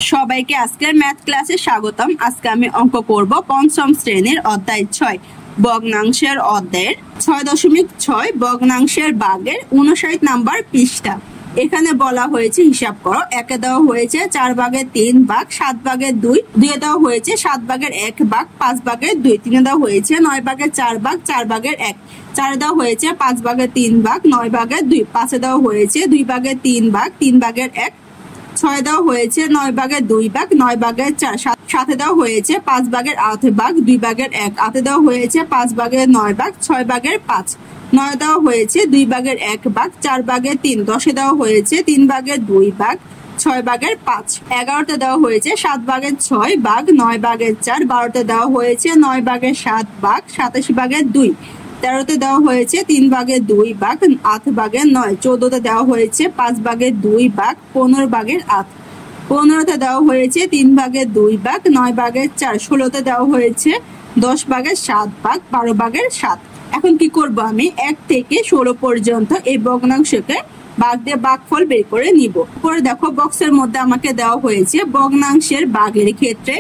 সবাইকে আজকের ম্যাথ ক্লাসে স্বাগতম। আজকে আমি অঙ্ক করব পঞ্চম শ্রেণীর অধ্যায় 6 ভগ্নাংশের অধ্যায়ের 6.6 ভগ্নাংশের ভাগের 59 নাম্বার পৃষ্ঠা। এখানে বলা হয়েছে হিসাব করো। একে দেওয়া হয়েছে 4 ভাগের 3 ভাগ 7 ভাগের 2, 2 দেওয়া হয়েছে 7 ভাগের 1 ভাগ 5 ভাগের 2, 3 দেওয়া হয়েছে 9 ভাগের 4 ভাগ 4 ভাগের 1, 4 দেওয়া হয়েছে 5 ভাগের 3 ভাগ 9 ভাগের 2, 5 দেওয়া হয়েছে 2 ভাগের 3 ভাগ 3 ভাগের 1, 6 দেওয়া হয়েছে 9 ভাগের 2 ভাগ 9 ভাগের 4, 7 দেওয়া হয়েছে 5 ভাগের 8 ভাগ 2 ভাগের 1, 8 দেওয়া হয়েছে 5 ভাগের 9 ভাগ 6 ভাগের 5, 9 দেওয়া হয়েছে 2 ভাগের 1 ভাগ 4 ভাগের 3, 10 দেওয়া হয়েছে 3 ভাগের 2 ভাগ 6 ভাগের 5, 11তে দেওয়া হয়েছে 7 ভাগের 6 ভাগ 9 ভাগের 4, 12তে দেওয়া হয়েছে 9 ভাগের 7 ভাগ 27 ভাগের 2, 13তে দেওয়া হয়েছে 3 ভাগের 2 ভাগ 8 ভাগের 9, 14তে দেওয়া হয়েছে 5 ভাগের 2 ভাগ 15 ভাগের 8, 15তে দেওয়া হয়েছে 3 ভাগের 2 ভাগ 9 ভাগের 4, 16তে দেওয়া হয়েছে 10 ভাগের 7 ভাগ 12 ভাগের 7। এখন কি করব, আমি 1 থেকে 16 পর্যন্ত এই ভগ্নাংশকে ভাগ দিয়ে ভাগফল বের করে নিব। পরে দেখো বক্সের মধ্যে আমাকে দেওয়া হয়েছে ভগ্নাংশের ভাগের ক্ষেত্রে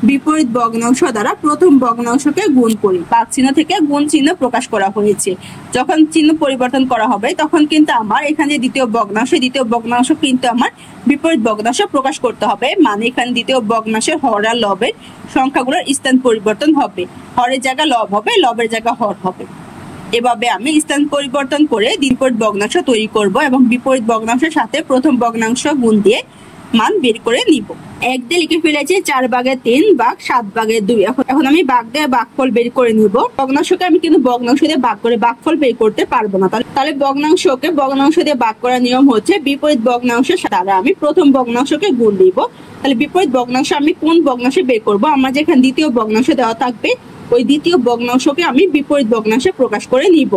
বিপরীত ভগ্নাংশ দ্বারা প্রথম ভগ্নাংশকে গুণ করি। ভাগ চিহ্ন থেকে গুণ চিহ্ন প্রকাশ করা হয়েছে। যখন চিহ্ন পরিবর্তন করা হবে তখন কিন্তু আমার এখানে দ্বিতীয় ভগ্নাংশ কিন্তু আমার বিপরীত ভগ্নাংশ প্রকাশ করতে হবে। মানে এখানে দ্বিতীয় ভগ্নাংশের হর আর লবের সংখ্যাগুলোর স্থান পরিবর্তন হবে। হরের জায়গা লব হবে, লবের জায়গা হর হবে। এভাবে আমি স্থান পরিবর্তন করে বিপরীত ভগ্নাংশ তৈরি করব এবং বিপরীত ভগ্নাংশের সাথে প্রথম ভগ্নাংশ গুণ দিয়ে মান বের করে নিব। 1 দিয়ে লিখে ফেলেছি 4 ভাগের 3 ভাগ 7 ভাগের 2। এখন আমি ভাগ দিয়ে ভাগফল বের করে নিব। ভগ্নাংশকে আমি কিন্তু ভগ্নাংশ দিয়ে ভাগ করে ভাগফল বের করতে পারবো না। তাহলে ভগ্নাংশকে ভগ্নাংশ দিয়ে ভাগ করার নিয়ম হচ্ছে বিপরীত ভগ্নাংশের দ্বারা আমি প্রথম ভগ্নাংশকে গুণ দিব। তাহলে বিপরীত ভগ্নাংশ আমি কোন ভগ্নাংশে বের করব? আমার যেখানে দ্বিতীয় ভগ্নাংশ দেওয়া থাকবে ওই দ্বিতীয় ভগ্নাংশকে আমি বিপরীত ভগ্নাংশে প্রকাশ করে নিব।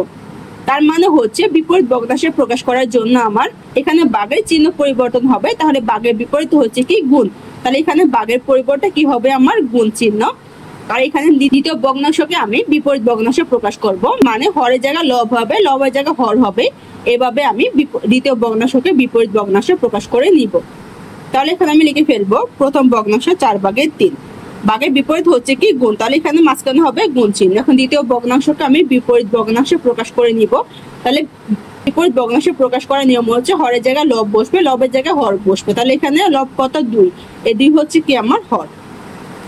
তার মানে হচ্ছে বিপরীত ভগ্নাংশে প্রকাশ করার জন্য আমার এখানে ভাগের চিহ্ন পরিবর্তন হবে। তাহলে ভাগের বিপরীত হচ্ছে কি? গুণ। তাহলে এখানে ভাগের পরিবর্তে কি হবে? আমার গুণ চিহ্ন। আর এখানে দ্বিতীয় ভগ্নাংশকে আমি বিপরীত ভগ্নাংশে প্রকাশ করব। মানে হরের জায়গা লব হবে, লবের জায়গা হর হবে। এভাবে আমি দ্বিতীয় ভগ্নাংশকে বিপরীত ভগ্নাংশে প্রকাশ করে নিব। তাহলে এখানে আমি লিখে ফেলবো প্রথম ভগ্নাংশ 4 ভাগের 3। ভাগের বিপরীত হচ্ছে কি? গুণ। তাহলে এখানে মাঝখানে হবে গুণ চিহ্ন। এখন দ্বিতীয় ভগ্নাংশকে আমি বিপরীত ভগ্নাংশে প্রকাশ করে নিব। তাহলে বিপরীত ভগ্নাংশে প্রকাশ করার নিয়ম হচ্ছে হরের জায়গায় লব বসবে, লবের জায়গায় হর বসবে। তাহলে এখানে লব কত? 2, এই 2 হচ্ছে কি আমার হর।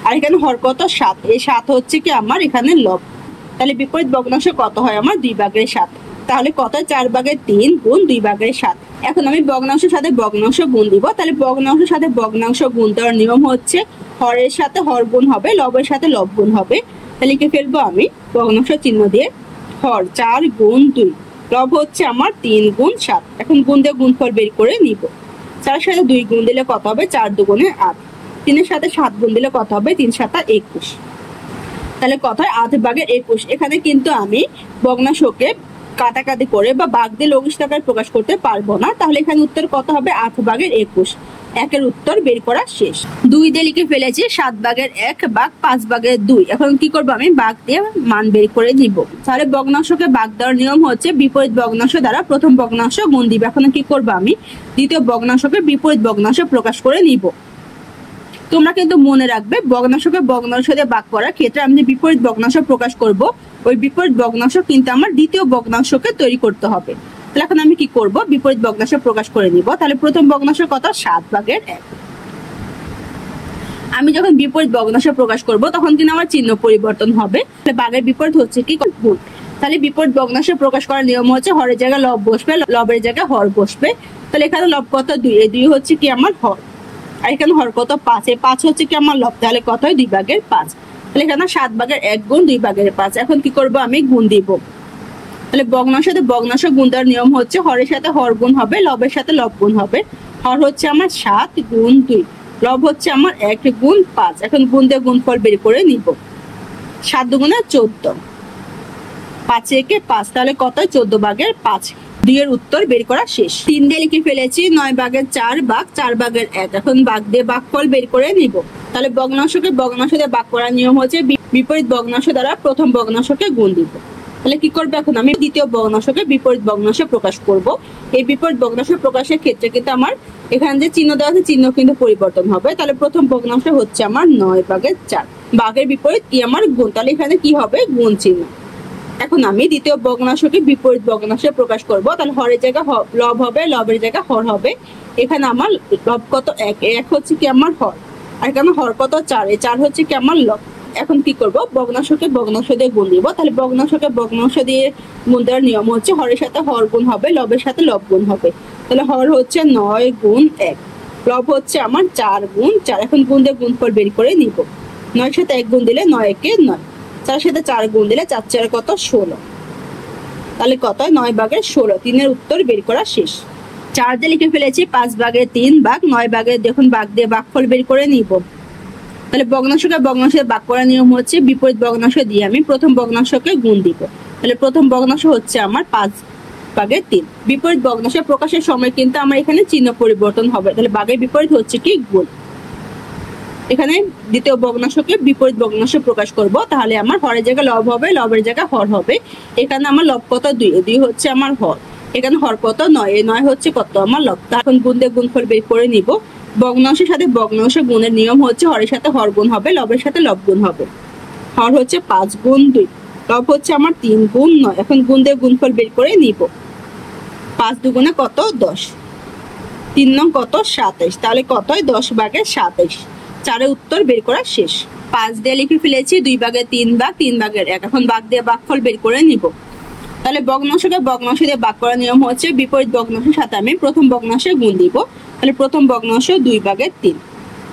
আর এখানে হর কত? 7, এই 7 হচ্ছে কি আমার এখানে লব। তাহলে বিপরীত ভগ্নাংশ কত হয় আমার? 2 ভাগের 7। তাহলে কত? 4 ভাগের 3 গুণ 2 ভাগের 7। এখন আমি ভগ্নাংশের সাথে ভগ্নাংশ গুণ দিব। তাহলে ভগ্নাংশের সাথে ভগ্নাংশ গুণ দেওয়ার নিয়ম হচ্ছে হরের সাথে হর গুণ হবে, লবের সাথে লব গুণ হবে। তাহলে লিখে ফেলবো আমি ভগ্নাংশ চিহ্ন দিয়ে হর 4 গুণ 2, লব হচ্ছে আমার 3 গুণ 7। এখন গুণ দিয়ে গুণফল বের করে নিব। 4 সাথে 2 গুণ দিলে কত হবে? 4 দুগুণে 8। 3 এর সাথে 7 গুণ দিলে কত হবে? 3 7 21। তাহলে কত হয়? 8 ভাগের 21। এখানে কিন্তু আমি ভগ্নাংশকে কাটাকাটি করে বা ভাগ দিয়ে লঘিষ্ঠ আকারে প্রকাশ করতে পারবো না। তাহলে এখানে উত্তর কত হবে? 8 ভাগের 21। একের উত্তর বের করা শেষ। 2 দিয়ে লিখে ফেলেছি 7 ভাগের 1 ভাগ 5 ভাগের 2। এখন কি করবো? আমি ভাগ দিয়ে মান বের করে নিব। তাহলে ভগ্নাংশকে ভাগ দেওয়ার নিয়ম হচ্ছে বিপরীত ভগ্নাংশ দ্বারা প্রথম ভগ্নাংশ গুণ দিব। এখন কি করবো? আমি দ্বিতীয় ভগ্নাংশকে বিপরীত ভগ্নাংশে প্রকাশ করে নিব। তোমরা কিন্তু মনে রাখবে ভগ্নাংশকে ভগ্নাংশ দিয়ে ভাগ করার ক্ষেত্রে আমি যে বিপরীত ভগ্নাংশ প্রকাশ করব ওই বিপরীত ভগ্নাংশ কিন্তু আমার দ্বিতীয় ভগ্নাংশকে তৈরি করতে হবে। তাহলে এখন আমি কি করব? বিপরীত ভগ্নাংশ প্রকাশ করে নিব। তাহলে প্রথম ভগ্নাংশ কত? 7 ভাগের 1। আমি যখন বিপরীত ভগ্নাংশ প্রকাশ করব তখন কিন্তু আমার চিহ্ন পরিবর্তন হবে। ভাগের বিপরীত হচ্ছে কি? গুণ। তাহলে বিপরীত ভগ্নাংশ প্রকাশ করার নিয়ম হচ্ছে হরের জায়গায় লব বসবে, লবের জায়গায় হর বসবে। তাহলে এখানে লব কত? 2, এই 2 হচ্ছে কি আমার হর। আর এখানে হর কত? 5, এই 5 হচ্ছে কি আমার লব। তাহলে কত হয়? 2 ভাগের 5। তাহলে এখানে 7 ভাগের 1 গুণ 2 ভাগের 5। এখন কি করব? আমি গুণ দিব। তাহলে ভগ্নাংশের সাথে ভগ্নাংশ গুণ দেওয়ার নিয়ম হচ্ছে হরের সাথে হর গুণ হবে, লবের সাথে লব গুণ হবে। হর হচ্ছে আমার 7 গুণ 2, লব হচ্ছে আমার 1 গুণ 5। এখন গুণ দিয়ে গুণফল বের করে নিব। 7 দুগুণে 14, 5 একে 5। তাহলে কত? 14 ভাগের 5। 2 এর উত্তর বের করা শেষ। 3 দিয়ে লিখে ফেলেছি 9 ভাগের 4 ভাগ 4 ভাগের 1। এখন ভাগ দিয়ে ভাগফল বের করে নিব। তাহলে ভগ্নাংশকে ভগ্নাংশ দিয়ে ভাগ করার নিয়ম হচ্ছে বিপরীত ভগ্নাংশ দ্বারা প্রথম ভগ্নাংশকে গুণ দিব। তাহলে কি করবো, এখন আমি দ্বিতীয় ভগ্নাংশকে বিপরীত ভগ্নাংশে প্রকাশ করব। এই বিপরীত ভগ্নাংশ প্রকাশের ক্ষেত্রে কিন্তু আমার এখানে যে চিহ্ন দেওয়া আছে চিহ্ন কিন্তু পরিবর্তন হবে। তাহলে প্রথম ভগ্নাংশ হচ্ছে আমার 9/4, ভাগের বিপরীত কি আমার গুণ, তাহলে এখানে কি হবে গুণ চিহ্ন। এখন আমি দ্বিতীয় ভগ্নাংশকে বিপরীত ভগ্নাংশে প্রকাশ করব। তাহলে হরের জায়গায় লব হবে, লবের জায়গায় হর হবে। এখানে আমার লব কত 1, 1 হচ্ছে কি আমার হর, আর এখানে হর কত 4, 4 হচ্ছে কি আমার লব। এখন কি করব, ভগ্নাংশকে ভগ্নাংশ দিয়ে গুণ দিব। তাহলে ভগ্নাংশকে ভগ্নাংশ দিয়ে গুণ দেওয়ার নিয়ম হচ্ছে হরের সাথে হর গুণ হবে, লবের সাথে লব গুণ হবে। তাহলে হর হচ্ছে 9 গুণ 1, লব হচ্ছে আমার 4 গুণ 4। এখন গুণ দিয়ে গুণফল বের করে নিব। 9 সাথে 1 গুণ দিলে 9 একে 9, 4 সাথে 4 গুণ দিলে 4 4 কত 16। তাহলে কত 9/16। 3-এর উত্তর বের করা শেষ। 4 দিয়ে লিখে ফেলেছি 5/3 ভাগ 9/, দেখুন ভাগ দিয়ে ভাগফল বের করে নিব। তাহলে ভগ্নাংশকে ভগ্নাংশে ভাগ করার নিয়ম হচ্ছে বিপরীত ভগ্নাংশ দিয়ে আমি প্রথম ভগ্নাংশকে গুণ দিব। তাহলে প্রথম ভগ্নাংশ হচ্ছে আমার 5/3। বিপরীত ভগ্নাংশ প্রকাশের সময় কিন্তু আমার এখানে চিহ্ন পরিবর্তন হবে। তাহলে ভাগের বিপরীত হচ্ছে কি গুণ। এখানে দ্বিতীয় ভগ্নাংশকে বিপরীত ভগ্নাংশ প্রকাশ করব। তাহলে আমার হরের জায়গায় লব হবে, লবের জায়গায় হর হবে। এখানে আমার লব কত 2, 2 হচ্ছে আমার হর। এখানে হর কত 9, 9 হচ্ছে কত আমার লব। এখন গুণ দিয়ে গুণফল বের করে নিব। ভগ্নাংশের সাথে ভগ্নাংশ গুণের নিয়ম হচ্ছে হরের সাথে হর গুণ হবে, লবের সাথে লব গুণ হবে। হর হচ্ছে 5 গুণ 2, লব হচ্ছে আমার 3 গুণ 9। এখন গুণ দিয়ে গুণফল বের করে নিব। 5 দুগুণে কত 10, 3 নং কত 27। তাহলে কতই 10/27। 4-এর উত্তর বের করা শেষ। 5 দিয়ে লিখে ফেলেছি 2/3 ভাগ 3/1। এখন ভাগ দিয়ে ভাগফল বের করে নিব। তাহলে ভগ্নাংশকে ভগ্নাংশ দিয়ে ভাগ করার নিয়ম হচ্ছে বিপরীত ভগ্নাংশের সাথে আমি প্রথম ভগ্নাংশে গুণ দিব। তাহলে প্রথম ভগ্নাংশ 2/3।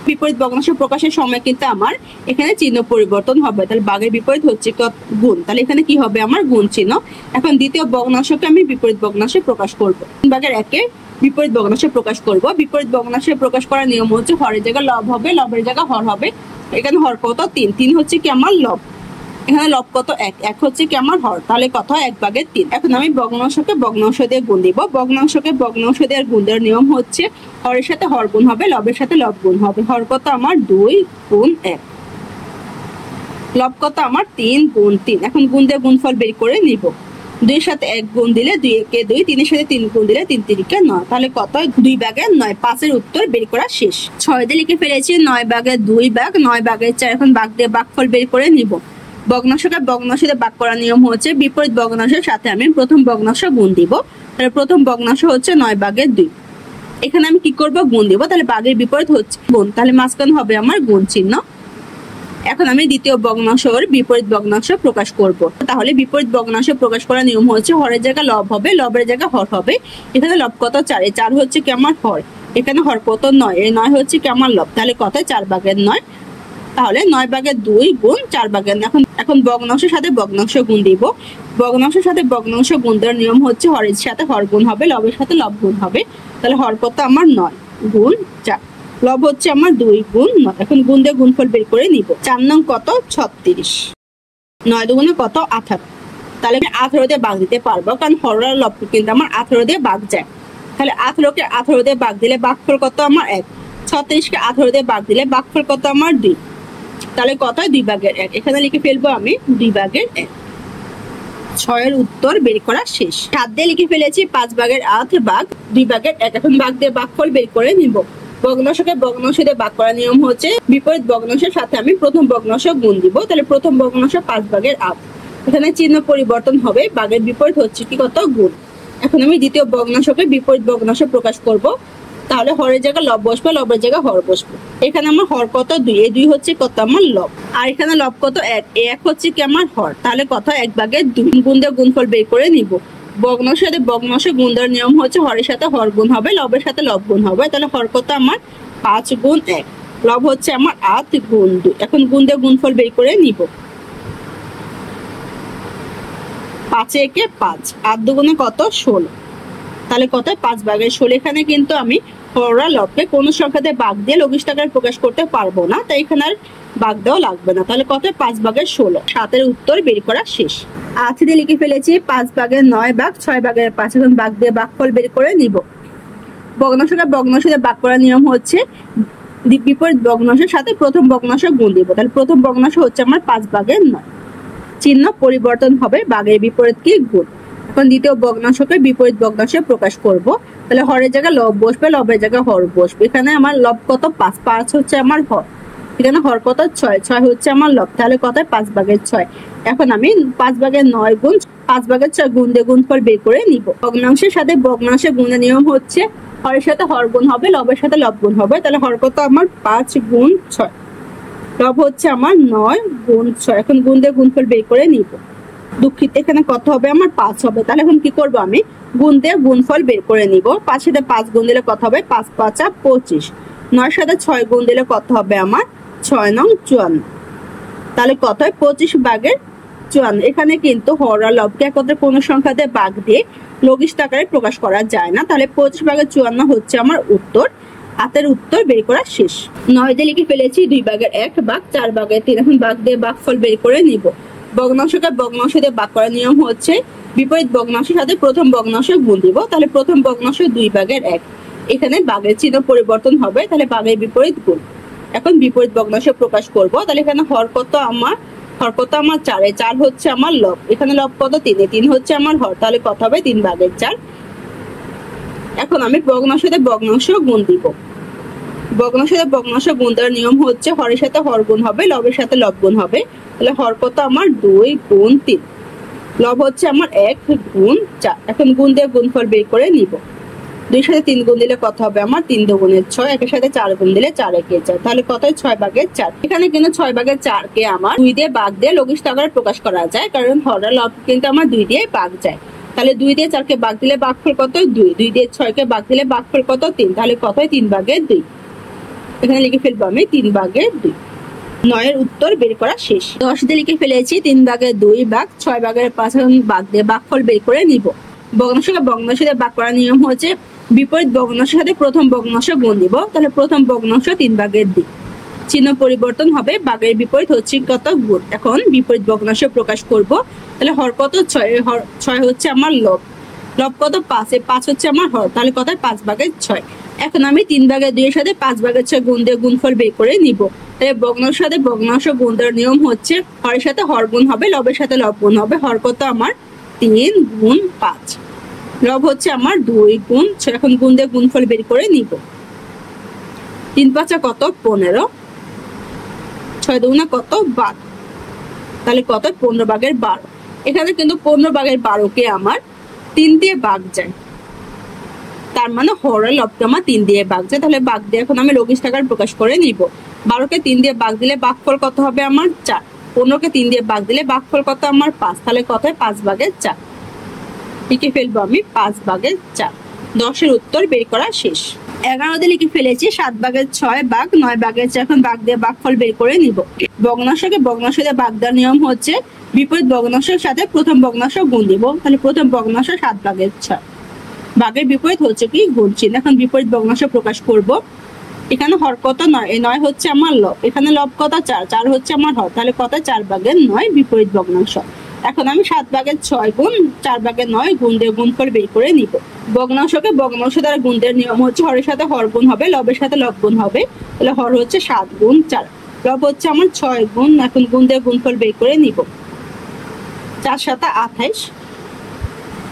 বিপরীত ভগ্নাংশ প্রকাশের সময় কিন্তু আমার এখানে চিহ্ন পরিবর্তন হবে। তাহলে ভাগের বিপরীত হচ্ছে গুণ, তাহলে এখানে কি হবে আমার গুণ চিহ্ন। এখন দ্বিতীয় ভগ্নাংশকে আমি বিপরীত ভগ্নাংশে প্রকাশ করব। 3/1 বিপরীত ভগ্নাংশে প্রকাশ করব। বিপরীত ভগ্নাংশে প্রকাশ করার নিয়ম হচ্ছে হরের জায়গায় লব হবে, লবের জায়গায় হর হবে। এখানে হর কত 3, 3 হচ্ছে কি আমার লব। এখানে লব কত 1, 1 হচ্ছে কি আমার হর। তাহলে কত 1/3। এখন আমি ভগ্নাংশকে ভগ্নাংশ দিয়ে গুণ দিব। ভগ্নাংশকে ভগ্নাংশ দিয়ে গুণ দেওয়ার নিয়ম হচ্ছে হরের সাথে হর গুণ হবে, লবের সাথে লব গুণ হবে। হর কত আমার 2 গুণ 1, লব কত আমার 3 গুণ 3। এখন গুণ দিয়ে গুণফল বের করে নিব। 2 এর সাথে 1 গুণ দিলে 2 একে 2, 3 এর সাথে 3 গুণ দিলে 3 3 কে 9। তাহলে কত 2/9। 5-এর উত্তর বের করা শেষ। 6 দিয়ে লিখে ফেলেছি 9/2 ভাগ 9/4। এখন ভাগ দিয়ে ভাগফল বের করে নিব। ভগ্নাংশকে ভগ্নাংশ দিয়ে ভাগ করার নিয়ম হচ্ছে বিপরীত ভগ্নাংশের সাথে আমি প্রথম ভগ্নাংশ গুণ দিব। তাহলে প্রথম ভগ্নাংশ হচ্ছে 9/2। এখানে আমি কি করব গুণ দিব। তাহলে ভাগের বিপরীত হচ্ছে গুণ, তাহলে মাঝখানে হবে আমার গুণ চিহ্ন। এখন আমি দ্বিতীয় ভগ্নাংশের বিপরীত ভগ্নাংশ প্রকাশ করব। তাহলে বিপরীত ভগ্নাংশ প্রকাশ করার নিয়ম হচ্ছে হরের জায়গায় লব হবে, লবের জায়গায় হর হবে। এখানে লব কত 4, 4 হচ্ছে কি আমার হর। এখানে হর কত 9, 9 হচ্ছে কি আমার লব। তাহলে কত 4/9। তাহলে 9/2 গুণ 4/9। এখন ভগ্নাংশের সাথে ভগ্নাংশ গুণ দিব। ভগ্নাংশের সাথে ভগ্নাংশ গুণ দেওয়ার নিয়ম হচ্ছে হরের সাথে হর গুণ হবে, লবের সাথে লব গুণ হবে। তাহলে হর কত আমার 9 গুণ 4, লব হচ্ছে আমার 2 গুণ 9। এখন গুণ দিয়ে গুণফল বের করে নিব। 4 নং কত 36, 9 দুগুণে কত 18। তাহলে আমি 18 দিয়ে ভাগ দিতে পারবো, কারণ হর আর লব কিন্তু আমার 18 দিয়ে ভাগ যায়। তাহলে 18কে 18 দিয়ে ভাগ দিলে ভাগফল কত আমার 1। 36কে 18 দিয়ে ভাগ দিলে ভাগফল কত আমার 2। তাহলে কত 2/1। এখানে লিখে ফেলবো আমি 2/1। 6-এর উত্তর বের করা শেষ। 7 দিয়ে লিখে ফেলেছি 5/8 ভাগ 2/1। এখন ভাগ দিয়ে ভাগফল বের করে নিব। ভগ্নাংশকে ভগ্নাংশ দিয়ে ভাগ করার নিয়ম হচ্ছে বিপরীত ভগ্নাংশের সাথে আমি প্রথম ভগ্নাংশ গুণ দিব। তাহলে প্রথম ভগ্নাংশ 5/8। এখানে চিহ্ন পরিবর্তন হবে, ভাগের বিপরীত হচ্ছে কি কত গুণ। এখন আমি দ্বিতীয় ভগ্নাংশকে বিপরীত ভগ্নাংশ প্রকাশ করব। তাহলে হরের জায়গায় লব বসবে, লবের জায়গায় হর বসবে। এখানে আমার হর কত 2, এই 2 হচ্ছে কত আমার লব। আর এখানে লব কত 1, 1 হচ্ছে কি আমার হর। তাহলে কত 1/2। গুণ দিয়ে গুণফল বের করে নিব। ভগ্নাংশের সাথে ভগ্নাংশ গুণ দেওয়ার নিয়ম হচ্ছে হরের সাথে হর গুণ হবে, লবের সাথে লব গুণ হবে। তাহলে হর কত আমার 5 গুণ 1, লব হচ্ছে আমার 8 গুণ 2। এখন গুণ দিয়ে গুণফল বের করে নিব। 5 একে 5, 8 দুগুণে কত 16। তাহলে কত 5/16। এখানে কিন্তু আমি হর আর লবকে কোন সংখ্যা দিয়ে ভাগ দিয়ে লঘিষ্ঠ আকারে প্রকাশ করতে পারবো না, তাই এখানে আর ভাগ দেওয়া লাগবে না। তাহলে কত 5/16। 7-এর উত্তর বের করা শেষ। 8 দিয়ে লিখে ফেলেছি 5/9 ভাগ 6/5। এখন ভাগ দিয়ে ভাগফল বের করে নিব। ভগ্নাংশকে ভগ্নাংশ দিয়ে ভাগ করার নিয়ম হচ্ছে বিপরীত ভগ্নাংশের সাথে প্রথম ভগ্নাংশ গুণ দিব। তাহলে প্রথম ভগ্নাংশ হচ্ছে আমার 5/9। চিহ্ন পরিবর্তন হবে, বাঘের বিপরীত কি গুণ। এখন দ্বিতীয় ভগ্নাংশকে বিপরীত ভগ্নাংশে প্রকাশ করব। তাহলে হরের জায়গায় লব বসবে, লবের জায়গায় হর বসবে। এখানে আমার লব কত 5, 5 হচ্ছে আমার হর। এখানে হর কত 6, 6 হচ্ছে আমার লব। তাহলে কত 5/6। এখন আমি 5/9 গুণ 5/6 গুণ দিয়ে গুণফল বের করে নিব। ভগ্নাংশের সাথে ভগ্নাংশের গুণের নিয়ম হচ্ছে হরের সাথে হর গুণ হবে, লবের সাথে লব গুণ হবে। তাহলে হর কত আমার 5 গুণ 6, লব হচ্ছে আমার 9 গুণ 6। এখন গুণ দিয়ে গুণফল বের করে নিব। দুঃখিত, এখানে কত হবে আমার 5 হবে। তাহলে এখন কি করব, আমি গুণ দিয়ে গুণফল বের করে নিব। 5 সাথে 5 গুণ দিলে কত হবে 5 5 25। 9 সাথে 6 গুণ দিলে কত হবে আমার 6 9 54। তাহলে কত হয় 25/54। এখানে কিন্তু হর আর লবকে একত্রে কোন সংখ্যা দিয়ে ভাগ দিয়ে লঘিষ্ঠ আকারে প্রকাশ করা যায় না। তাহলে 25/54 হচ্ছে আমার উত্তর। হাতের উত্তর বের করা শেষ। 9 দিয়ে লিখে ফেলেছি 2/1 ভাগ 4/3। এখন ভাগ দিয়ে ভাগফল বের করে নিব। ভগ্নাংশকে ভগ্নাংশ দিয়ে ভাগ করার নিয়ম হচ্ছে বিপরীত ভগ্নাংশের সাথে প্রথম ভগ্নাংশ গুণ দিব। তাহলে প্রথম ভগ্নাংশ 2/1। এখানে ভাগের চিহ্ন পরিবর্তন হবে, তাহলে ভাগের বিপরীত গুণ। এখন বিপরীত ভগ্নাংশ প্রকাশ করব। তাহলে এখানে হর কত আমার 4, 4 হচ্ছে আমার লব। এখানে লব কত 3, 3 হচ্ছে আমার হর। তাহলে কত হবে 3/4। এখন আমি ভগ্নাংশ দিয়ে ভগ্নাংশ গুণ দিব। ভগ্নাংশ দিয়ে ভগ্নাংশ গুণ দেওয়ার নিয়ম হচ্ছে হরের সাথে হর গুণ হবে, লবের সাথে লব গুণ হবে। তাহলে হর কত আমার 2 গুণ 3, লব হচ্ছে আমার 1 গুণ 4। এখন গুণ দিয়ে গুণফল বের করে নিব। 2 সাথে 3 গুণ দিলে কত হবে আমার 3 2 6। 1 এর সাথে 4 গুণ দিলে 4 1 4। তাহলে কত হয় 6/4। এখানে কিন্তু 6/4 কে আমার 2 দিয়ে ভাগ দিয়ে লঘিষ্ঠ আকারে প্রকাশ করা যায়, কারণ হর আর লব কিন্তু আমার 2 দিয়ে ভাগ যায়। তাহলে 2 দিয়ে 4 কে ভাগ দিলে ভাগফল কত 2, 2 দিয়ে 6 কে ভাগ দিলে ভাগফল কত 3। তাহলে কত হয় 3/2। এখানে লিখে ফেলবো আমি 3/2। 9 এর উত্তর বের করা শেষ। 10 দিয়ে লিখে ফেলেছি 3/2 ভাগ 6/5। এখন ভাগ দিয়ে ভাগফল বের করে নিব। ভগ্নাংশকে ভগ্নাংশ দিয়ে ভাগ করার নিয়ম হচ্ছে বিপরীত ভগ্নাংশের সাথে প্রথম ভগ্নাংশ গুণ দিব। তাহলে প্রথম ভগ্নাংশ 3/2। চিহ্ন পরিবর্তন হবে, ভাগের বিপরীত হচ্ছে কত গুণ। এখন বিপরীত ভগ্নাংশ প্রকাশ করব। তাহলে হর কত 6 হচ্ছে আমার লব, লব কত 5, 5 হচ্ছে আমার হর। তাহলে কত 5/6। এখন আমি 3/2 এর সাথে 5/6 গুণ দিয়ে গুণফল বের করে নিব। তাহলে ভগ্নাংশের সাথে ভগ্নাংশ গুণ দেওয়ার নিয়ম হচ্ছে হরের সাথে হর গুণ হবে, লবের সাথে লব গুণ হবে। হর কত আমার 3 গুণ 5, লব হচ্ছে আমার 2 গুণ 6। এখন গুণ দিয়ে গুণফল বের করে নিব। 3 5 কত 15, 6 2 কত 12। তাহলে কত 15/12। এখানে কিন্তু 15/12 কে আমার 3 দিয়ে ভাগ যায়, তার মানে হর আর লবকে আমার 3 দিয়ে ভাগ যায়। তাহলে ভাগ দিয়ে এখন আমি লঘিষ্ঠ আকারে প্রকাশ করে নিব। 12 কে 3 দিয়ে ভাগ দিলে ভাগফল কত হবে আমার 4। 15 কে 3 দিয়ে ভাগ দিলে ভাগফল কত আমার 5। তাহলে কত হয় 5/4। লিখে ফেলবো আমি 5/4। 10 এর উত্তর বের করা শেষ। 11 দিয়ে লিখে ফেলেছি 7/6 ভাগ 9/4। এখন ভাগ দিয়ে ভাগফল বের করে নিব। ভগ্নাংশকে ভগ্নাংশ দিয়ে ভাগ দেওয়ার নিয়ম হচ্ছে বিপরীত ভগ্নাংশের সাথে প্রথম ভগ্নাংশ গুণ দিব। তাহলে প্রথম ভগ্নাংশ 7/6, ভাগের বিপরীত হচ্ছে কি গুণ চিহ্ন। এখন বিপরীত ভগ্নাংশ প্রকাশ করব। এখানে হর কত 9, এই 9 হচ্ছে আমার লব। এখানে লব কত 4, 4 হচ্ছে আমার হর। তাহলে কত 4/9 বিপরীত ভগ্নাংশ। এখন আমি 7/6 গুণ 4/9 গুণ দিয়ে গুণফল বের করে নিব। ভগ্নাংশকে ভগ্নাংশ দ্বারা গুণ দেওয়ার নিয়ম হচ্ছে হরের সাথে হর গুণ হবে, লবের সাথে লব গুণ হবে। তাহলে হর হচ্ছে 7 গুণ 4, লব হচ্ছে আমার 6 গুণ। এখন গুণ দিয়ে গুণফল বের করে নিব। 4 7 28,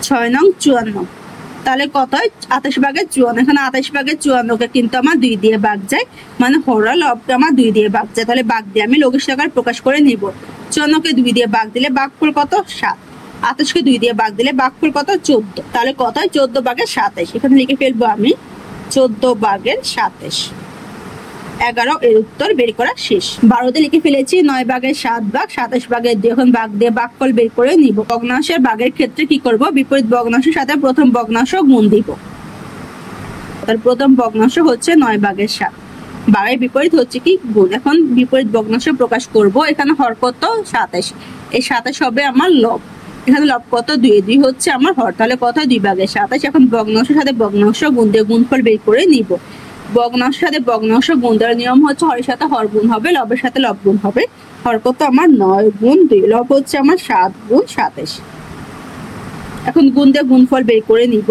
6 9 54। তাহলে কত হয় 28/54। এখানে 28/54 কে কিন্তু আমার 2 দিয়ে ভাগ যায়, মানে হর আর লবকে আমার 2 দিয়ে ভাগ যায়। তাহলে ভাগ দিয়ে আমি লঘিষ্ঠ আকারে প্রকাশ করে নিব। 54 কে 2 দিয়ে ভাগ দিলে ভাগফল কত 7। 28 কে 2 দিয়ে ভাগ দিলে ভাগফল কত 14। তাহলে কত হয় 14/27। এখানে লিখে ফেলবো আমি 14/27। 11 এর উত্তর বের করা শেষ। 12 দিয়ে লিখে ফেলেছি 9/7 ভাগ 27/2। এখন ভাগ দিয়ে ভাগফল বের করে নিব। ভগ্নাংশের ভাগের ক্ষেত্রে কি করব, বিপরীত ভগ্নাংশের সাথে প্রথম ভগ্নাংশ গুণ দিব। তার প্রথম ভগ্নাংশ হচ্ছে 9/7, ভাগের বিপরীত হচ্ছে কি গুণ। এখন বিপরীত ভগ্নাংশ প্রকাশ করব। এখানে হর কত 27, এই 27 হবে আমার লব। এখানে লব কত 2, 2 হচ্ছে আমার হর। তাহলে কত 2/27। এখন ভগ্নাংশের সাথে ভগ্নাংশ গুণ দিয়ে গুণফল বের করে নিব। ভগ্নাংশের সাথে ভগ্নাংশ গুণ দেওয়ার নিয়ম হচ্ছে হরের সাথে হর গুণ হবে, লবের সাথে লব গুণ হবে। হর কত আমার 9 গুণ 2, লব হচ্ছে আমার 7 গুণ 27। এখন গুণ দিয়ে গুণফল বের করে নিব।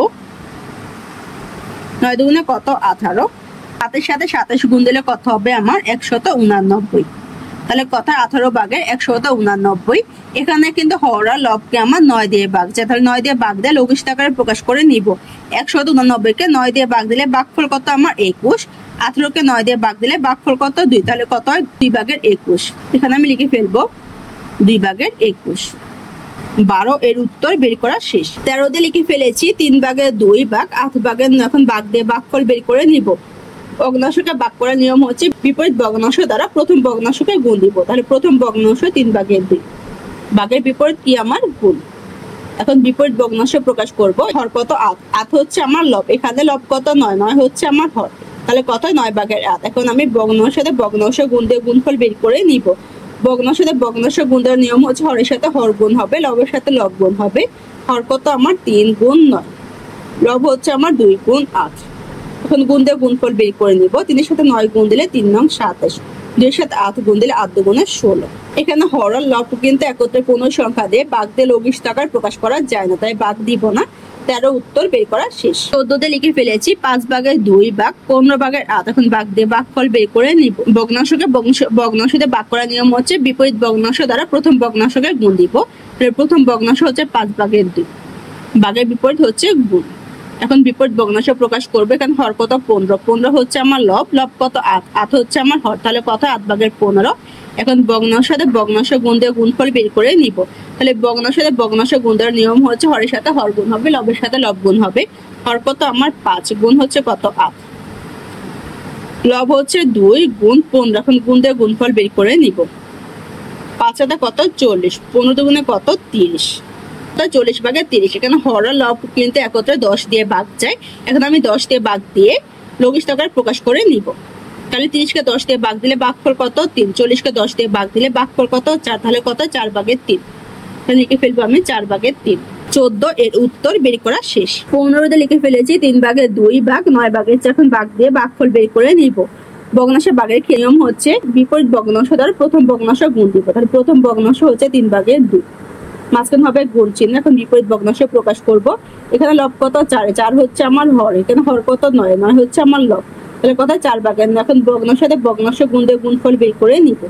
9 2 কত 18, 7 এর সাথে 27 গুণ দিলে কত হবে আমার 189। তাহলে কথা 18 ভাগের 189। এখানে কিন্তু হর আর লবকে আমার 9 দিয়ে ভাগ যায়, তাহলে 9 দিয়ে ভাগ দিয়ে লঘিষ্ঠ আকারে প্রকাশ করে নিব। 189 কে 9 দিয়ে ভাগ দিলে ভাগফল কত আমার 21। 18 কে 9 দিয়ে ভাগ দিলে ভাগফল কত 2, তাহলে কত হয় 2 ভাগের 21। এখানে আমি লিখে ফেলবো 2 ভাগের 21। 12 এর উত্তর বের করা শেষ। 13 দিয়ে লিখে ফেলেছি 3 ভাগের 2 ভাগ 8 ভাগের 9। এখন ভাগ দিয়ে ভাগফল বের করে নিব। ভগ্নাংশকে ভাগ করার নিয়ম হচ্ছে বিপরীত ভগ্নাংশ দ্বারা প্রথম ভগ্নাংশকে গুণ দিব। তাহলে প্রথম ভগ্নাংশ 3 ভাগের 2, ভাগের বিপরীত কি আমার গুণ। এখন বিপরীত ভগ্নাংশ প্রকাশ করব। হর কত 8, 8 হচ্ছে আমার লব, এখানে লব কত 9, 9 হচ্ছে আমার হর, তাহলে কত 9 ভাগের 8। এখন আমি ভগ্নাংশের সাথে ভগ্নাংশ গুণ দিয়ে গুণফল বের করে নিব। ভগ্নাংশের সাথে ভগ্নাংশ গুণ দেওয়ার নিয়ম হচ্ছে হরের সাথে হর গুণ হবে, লবের সাথে লব গুণ হবে। হর কত আমার 3 গুণ 9, লব হচ্ছে আমার 2 গুণ 8। এখন গুণ দিয়ে গুণফল বের করে নিব। 3 এর সাথে 9 গুণ দিলে 3 নং 27, 2 এর সাথে 8 গুণ দিলে 8 দুগুণে 16। এখানে হর আর লব কিন্তু একত্রে কোনো সংখ্যা দিয়ে ভাগ দিয়ে লঘিষ্ঠ আকার প্রকাশ করা যায় না, তাই ভাগ দিব না। 13 উত্তর বের করা শেষ। 14 তে লিখে ফেলেছি 5 ভাগের 2 ভাগ 15 ভাগের 8। এখন ভাগ দিয়ে ভাগফল বের করে নিব। ভগ্নাংশকে ভগ্নাংশ দিয়ে ভাগ করার নিয়ম হচ্ছে বিপরীত ভগ্নাংশ দ্বারা প্রথম ভগ্নাংশকে গুণ দিব। প্রথম ভগ্নাংশ হচ্ছে 5 ভাগের 2, ভাগের বিপরীত হচ্ছে গুণ। এখন বিপরীত ভগ্নাংশ প্রকাশ করবে। এখানে হর কত 15, 15 হচ্ছে আমার লব, লব কত 8, 8 হচ্ছে আমার হর, তাহলে কত 8 ভাগের 15। এখন ভগ্নাংশের সাথে ভগ্নাংশ গুণ দিয়ে গুণফল বের করে নিব। তাহলে ভগ্নাংশের সাথে ভগ্নাংশ গুণ দেওয়ার নিয়ম হচ্ছে হরের সাথে হর গুণ হবে, লবের সাথে লব গুণ হবে। হর কত আমার 5, গুণ হচ্ছে কত 8, লব হচ্ছে 2 গুণ 15। এখন গুণ দিয়ে গুণফল বের করে নিব। 5 হাতে কত 40, 15 দুগুণে কত 30, 40 ভাগের 30। এখানে হর আর লব কিন্তু একত্রে 10 দিয়ে ভাগ যায়। এখন আমি 10 দিয়ে ভাগ দিয়ে লঘিষ্ঠ আকার প্রকাশ করে নিব। তাহলে 30 কে 10 দিয়ে ভাগ দিলে ভাগফল কত 3, 40 কে 10 দিয়ে ভাগ দিলে ভাগফল কত 4, তাহলে কত 4 ভাগের 3। তাহলে লিখে ফেলবো আমি 4 ভাগের 3। 14 এর উত্তর বের করা শেষ। 15 তে লিখে ফেলেছি 3 ভাগের 2 ভাগ 9 ভাগের 4। এখন ভাগ দিয়ে ভাগফল বের করে নিব। ভগ্নাংশের ভাগের নিয়ম হচ্ছে বিপরীত ভগ্নাংশ দ্বারা প্রথম ভগ্নাংশ গুণ দিব। তাহলে প্রথম ভগ্নাংশ হচ্ছে 3 ভাগের 2, মাঝখানে হবে গুণ চিহ্ন। এখন বিপরীত ভগ্নাংশ প্রকাশ করব। এখানে লব কত 4, 4 হচ্ছে আমার হর, এখানে হর কত 9, 9 হচ্ছে আমার লব, তাহলে কত 4 ভাগের 9। এখন ভগ্নাংশের সাথে ভগ্নাংশ গুণ দিয়ে গুণফল বের করে নিব।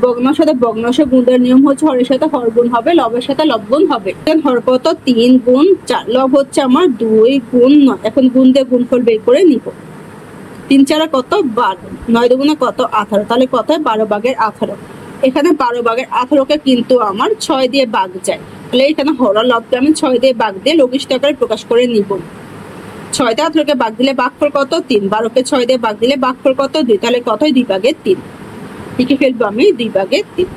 ভগ্নাংশের সাথে ভগ্নাংশ গুণ দেওয়ার নিয়ম হচ্ছে হরের সাথে হর গুণ হবে, লবের সাথে লব গুণ হবে। এখন হর কত 3 গুণ 4, লব হচ্ছে আমার 2 গুণ 9। এখন গুণ দিয়ে গুণফল বের করে নিব। 3 4 কত 12, 9 দুগুণে কত 18, তাহলে কত 12 ভাগের 18। এখানে 12 ভাগের 18 কে কিন্তু আমার 6 দিয়ে ভাগ যায়, তাহলে এখানে হর আর লবকে আমি 6 দিয়ে ভাগ দিয়ে লঘিষ্ঠ আকারে প্রকাশ করে নিব। 6 দিয়ে 18 কে ভাগ দিলে ভাগফল কত 3, 12 কে 6 দিয়ে ভাগ দিলে ভাগফল কত 2, তাহলে কত 2 ভাগের 3। লিখে ফেলবো আমি 2 ভাগের 3।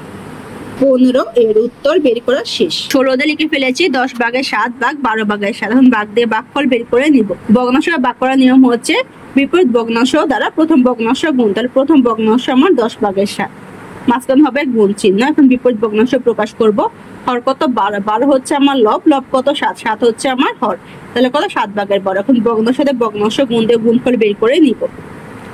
15 এর উত্তর বের করা শেষ। 16 তে লিখে ফেলেছি 10 ভাগের 7 ভাগ 12 ভাগের 7। এখন ভাগ দিয়ে ভাগফল বের করে নিব। ভগ্নাংশকে ভাগ করার নিয়ম হচ্ছে বিপরীত ভগ্নাংশ দ্বারা প্রথম ভগ্নাংশ গুণ। তাহলে প্রথম ভগ্নাংশ আমার 10 ভাগের 7, মাঝখানে হবে গুণ চিহ্ন। এখন বিপরীত ভগ্নাংশ প্রকাশ করব। হর কত 12, 12 হচ্ছে আমার লব, লব কত 7, 7 হচ্ছে আমার হর, তাহলে কত 7 ভাগের 12। এখন ভগ্নাংশের সাথে ভগ্নাংশ গুণ দিয়ে গুণফল বের করে নিব।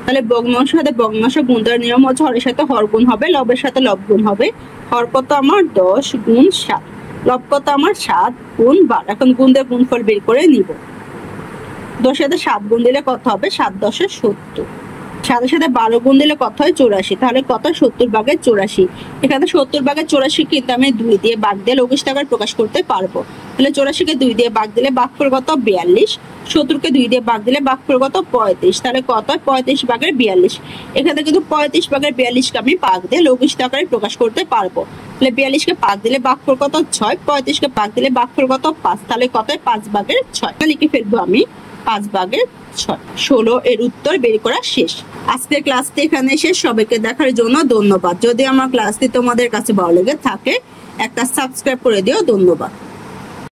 তাহলে ভগ্নাংশের সাথে ভগ্নাংশ গুণ দেওয়ার নিয়ম হচ্ছে হরের সাথে হর গুণ হবে, লবের সাথে লব গুণ হবে। হর কত আমার 10 গুণ 7, লব কত আমার 7 গুণ 12। এখন গুণ দিয়ে গুণফল বের করে নিব। 10 এর সাথে 7 গুণ দিলে কত হবে 7 10 70, 7 এর সাথে 12 গুণ দিলে কত হয় 84, তাহলে কত 70 ভাগের 84। এখানে 70 ভাগের 84 কিন্তু আমি 2 দিয়ে ভাগ দিয়ে লঘিষ্ঠ আকার প্রকাশ করতে পারবো। তাহলে 84 কে 2 দিয়ে ভাগ দিলে ভাগফল কত 42, 70 কে 2 দিয়ে ভাগ দিলে ভাগফল কত 35, তাহলে কত 35 ভাগের 42। এখানে কিন্তু 35 ভাগের 42 কে আমি ভাগ দিয়ে লঘিষ্ঠ আকারে প্রকাশ করতে পারবো। তাহলে 42 কে ভাগ দিলে ভাগফল কত 6, 35 কে ভাগ দিলে ভাগফল কত 5, তাহলে কত 5 ভাগের 6। লিখে ফেলবো আমি 5 ভাগের 6। 16 এর উত্তর বের করা শেষ। আজকের ক্লাসটি এখানে শেষ। সবাইকে দেখার জন্য ধন্যবাদ। যদি আমার ক্লাসটি তোমাদের কাছে ভালো লেগে থাকে একটা সাবস্ক্রাইব করে দিও। ধন্যবাদ।